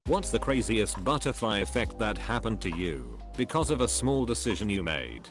What's the craziest butterfly effect that happened to you because of a small decision you made?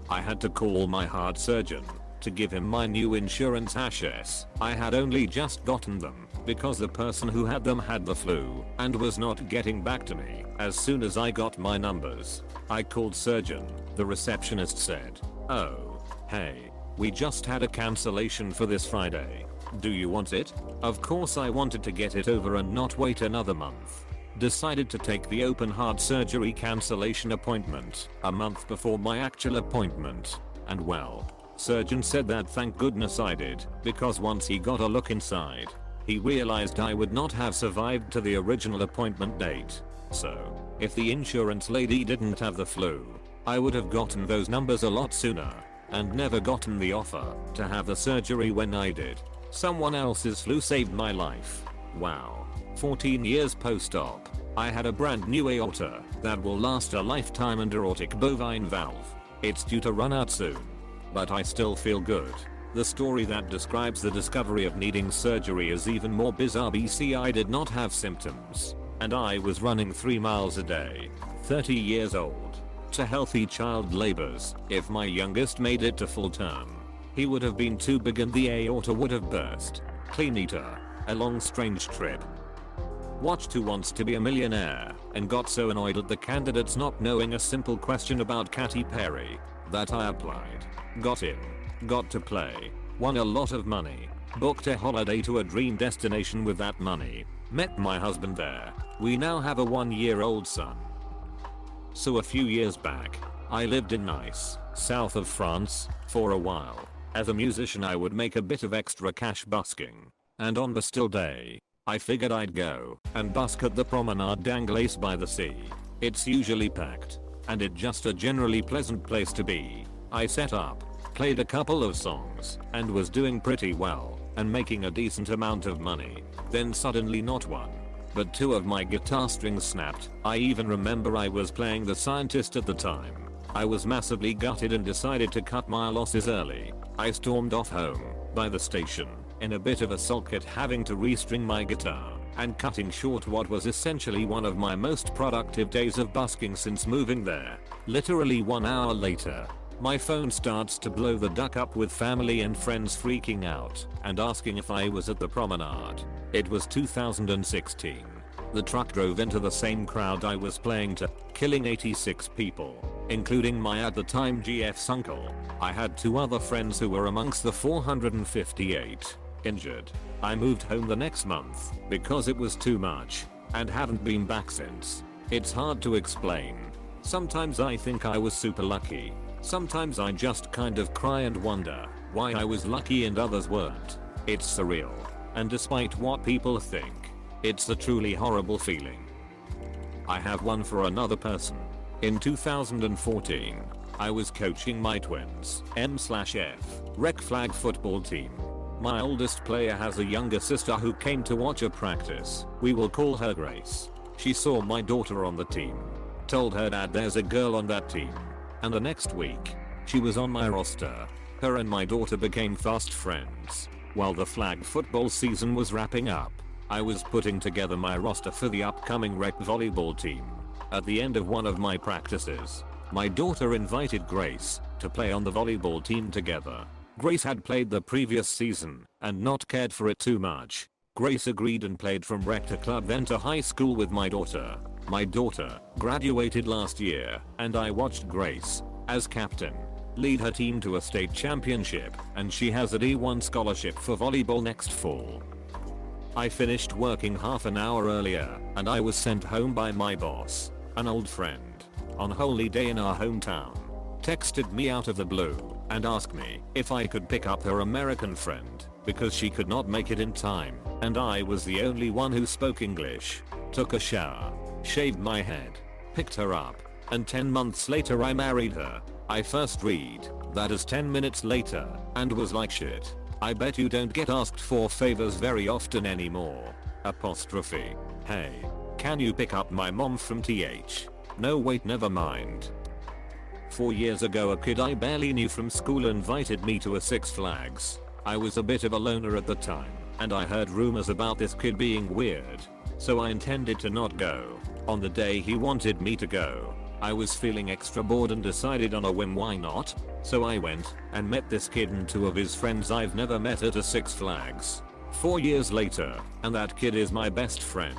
I had to call my heart surgeon to give him my new insurance hashes. I had only just gotten them because the person who had them had the flu and was not getting back to me as soon as I got my numbers. I called surgeon. The receptionist said, "Oh, hey, we just had a cancellation for this Friday. Do you want it?" Of course I wanted to get it over and not wait another month. Decided to take the open heart surgery cancellation appointment a month before my actual appointment. And well, surgeon said that thank goodness I did, because once he got a look inside, he realized I would not have survived to the original appointment date. So, if the insurance lady didn't have the flu, I would have gotten those numbers a lot sooner and never gotten the offer to have the surgery when I did. Someone else's flu saved my life. Wow. 14 years post-op, I had a brand new aorta that will last a lifetime and aortic bovine valve. It's due to run out soon. But I still feel good. The story that describes the discovery of needing surgery is even more bizarre. BC I did not have symptoms, and I was running 3 miles a day, 30 years old. To healthy child labors, if my youngest made it to full term, he would have been too big and the aorta would have burst. Clean eater, a long strange trip. Watched Who Wants to Be a Millionaire and got so annoyed at the candidates not knowing a simple question about Katy Perry that I applied. Got in. Got to play. Won a lot of money. Booked a holiday to a dream destination with that money. Met my husband there. We now have a 1-year-old son. So a few years back, I lived in Nice, south of France, for a while. As a musician I would make a bit of extra cash busking. And on Bastille Day, I figured I'd go and busk at the Promenade d'Anglaise by the sea. It's usually packed, and it's just a generally pleasant place to be. I set up, played a couple of songs, and was doing pretty well, and making a decent amount of money. Then suddenly not one, but 2 of my guitar strings snapped. I even remember I was playing The Scientist at the time. I was massively gutted and decided to cut my losses early. I stormed off home, by the station, in a bit of a sulk at having to restring my guitar, and cutting short what was essentially one of my most productive days of busking since moving there. Literally 1 hour later, my phone starts to blow the duck up with family and friends freaking out and asking if I was at the promenade. It was 2016. The truck drove into the same crowd I was playing to, killing 86 people, including my at the time GF's uncle. I had 2 other friends who were amongst the 458 injured. I moved home the next month because it was too much and haven't been back since. It's hard to explain. Sometimes I think I was super lucky. Sometimes I just kind of cry and wonder why I was lucky and others weren't. It's surreal. And despite what people think, it's a truly horrible feeling. I have one for another person. In 2014, I was coaching my twins M/F rec flag football team. My oldest player has a younger sister who came to watch a practice. We will call her Grace. She saw my daughter on the team. Told her dad there's a girl on that team. And the next week, she was on my roster. Her and my daughter became fast friends. While the flag football season was wrapping up, I was putting together my roster for the upcoming rec volleyball team. At the end of one of my practices, my daughter invited Grace to play on the volleyball team together. Grace had played the previous season and not cared for it too much. Grace agreed and played from rec to club then to high school with my daughter. My daughter graduated last year and I watched Grace, as captain, lead her team to a state championship, and she has a D1 scholarship for volleyball next fall. I finished working half an hour earlier and I was sent home by my boss, an old friend, on Holy Day in our hometown. Texted me out of the blue and asked me if I could pick up her American friend because she could not make it in time and I was the only one who spoke English. Took a shower, shaved my head, picked her up, and 10 months later I married her. I first read that as 10 minutes later and was like shit. I bet you don't get asked for favors very often anymore. Apostrophe. Hey, can you pick up my mom from TH? No wait, never mind. 4 years ago a kid I barely knew from school invited me to a Six Flags. I was a bit of a loner at the time and I heard rumors about this kid being weird. so I intended to not go. On the day he wanted me to go, I was feeling extra bored and decided on a whim why not? So I went and met this kid and two of his friends I've never met at a Six Flags. 4 years later, and that kid is my best friend.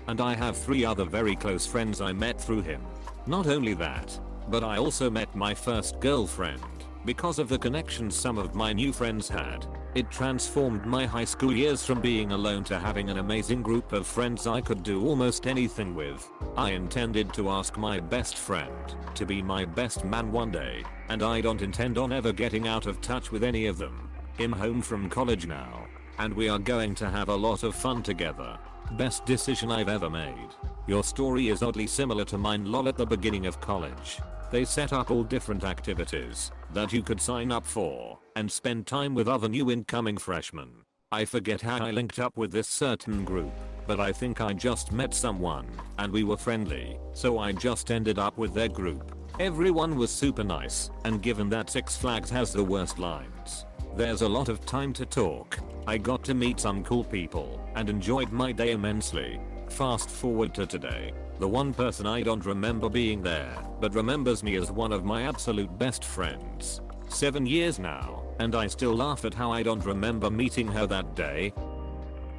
And I have 3 other very close friends I met through him. Not only that, but I also met my first girlfriend. Because of the connections some of my new friends had, it transformed my high school years from being alone to having an amazing group of friends I could do almost anything with. I intended to ask my best friend to be my best man one day, and I don't intend on ever getting out of touch with any of them. I'm home from college now, and we are going to have a lot of fun together. Best decision I've ever made. Your story is oddly similar to mine lol. At the beginning of college, they set up all different activities that you could sign up for and spend time with other new incoming freshmen. I forget how I linked up with this certain group, but I think I just met someone and we were friendly, so I just ended up with their group. Everyone was super nice, and given that Six Flags has the worst lines, there's a lot of time to talk. I got to meet some cool people and enjoyed my day immensely. Fast forward to today. The one person I don't remember being there, but remembers me as one of my absolute best friends. 7 years now, and I still laugh at how I don't remember meeting her that day.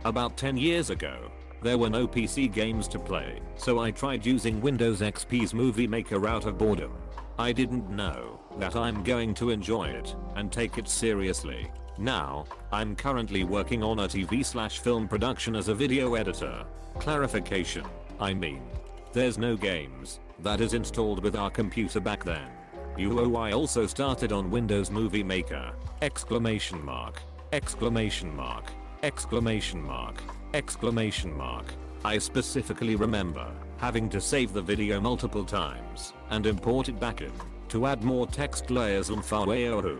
About 10 years ago, there were no PC games to play, so I tried using Windows XP's Movie Maker out of boredom. I didn't know that I'm going to enjoy it and take it seriously. Now, I'm currently working on a TV/film production as a video editor. Clarification, I mean, there's no games that is installed with our computer back then. I also started on Windows Movie Maker! Exclamation mark. Exclamation mark. Exclamation mark. Exclamation mark. I specifically remember having to save the video multiple times and import it back in to add more text layers and firewall.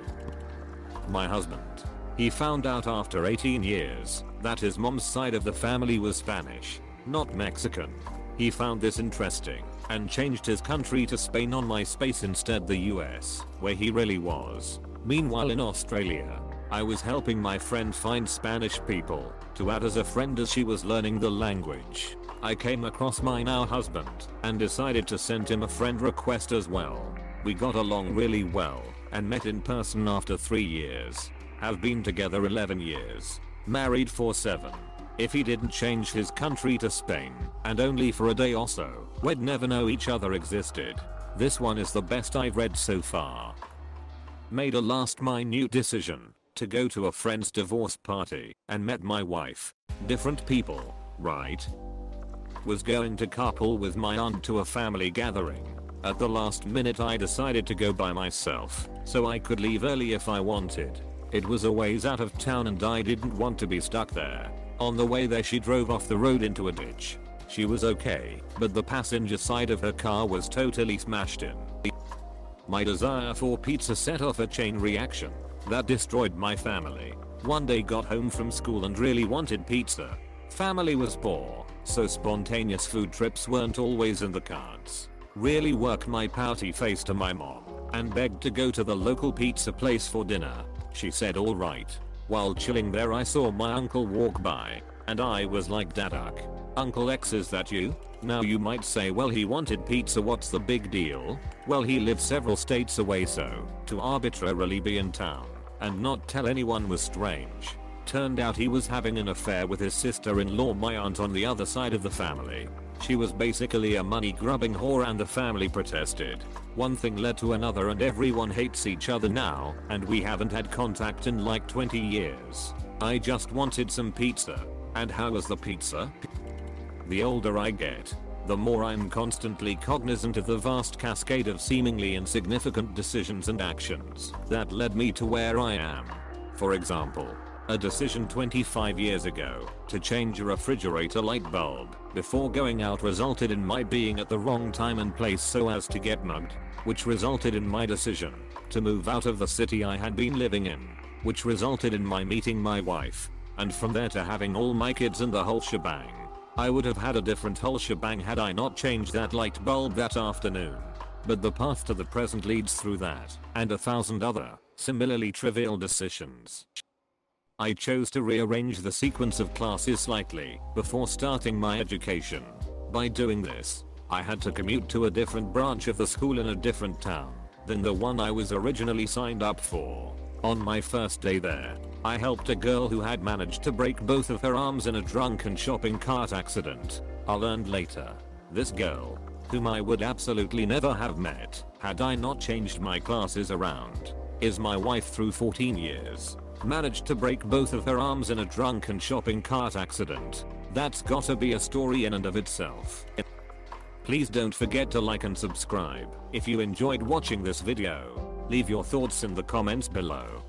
My husband. He found out after 18 years that his mom's side of the family was Spanish, not Mexican. He found this interesting and changed his country to Spain on MySpace instead the US, where he really was. Meanwhile in Australia, I was helping my friend find Spanish people to add as a friend as she was learning the language. I came across my now husband and decided to send him a friend request as well. We got along really well and met in person after 3 years. Have been together 11 years. Married for 7. If he didn't change his country to Spain, and only for a day or so, we'd never know each other existed. This one is the best I've read so far. Made a last minute decision to go to a friend's divorce party and met my wife. Different people, right? Was going to carpool with my aunt to a family gathering. At the last minute I decided to go by myself, so I could leave early if I wanted. It was a ways out of town and I didn't want to be stuck there. On the way there she drove off the road into a ditch. She was okay, but the passenger side of her car was totally smashed in. My desire for pizza set off a chain reaction that destroyed my family. One day got home from school and really wanted pizza. Family was poor, so spontaneous food trips weren't always in the cards. Really worked my pouty face to my mom and begged to go to the local pizza place for dinner. She said alright. While chilling there I saw my uncle walk by, and I was like Dadak. Uncle X, is that you? Now you might say, well, he wanted pizza, what's the big deal? Well, he lives several states away, so to arbitrarily be in town and not tell anyone was strange. Turned out he was having an affair with his sister-in-law, my aunt on the other side of the family. She was basically a money-grubbing whore and the family protested. One thing led to another and everyone hates each other now, and we haven't had contact in like 20 years. I just wanted some pizza. And how was the pizza? The older I get, the more I'm constantly cognizant of the vast cascade of seemingly insignificant decisions and actions that led me to where I am. For example, a decision 25 years ago to change a refrigerator light bulb before going out resulted in my being at the wrong time and place so as to get mugged, which resulted in my decision to move out of the city I had been living in, which resulted in my meeting my wife, and from there to having all my kids and the whole shebang. I would have had a different whole shebang had I not changed that light bulb that afternoon. But the path to the present leads through that and 1,000 other, similarly trivial decisions. I chose to rearrange the sequence of classes slightly before starting my education. By doing this, I had to commute to a different branch of the school in a different town than the one I was originally signed up for. On my first day there, I helped a girl who had managed to break both of her arms in a drunken shopping cart accident. I learned later, this girl, whom I would absolutely never have met had I not changed my classes around, is my wife through 14 years. Managed to break both of her arms in a drunken shopping cart accident. That's gotta be a story in and of itself. Please don't forget to like and subscribe if you enjoyed watching this video. Leave your thoughts in the comments below.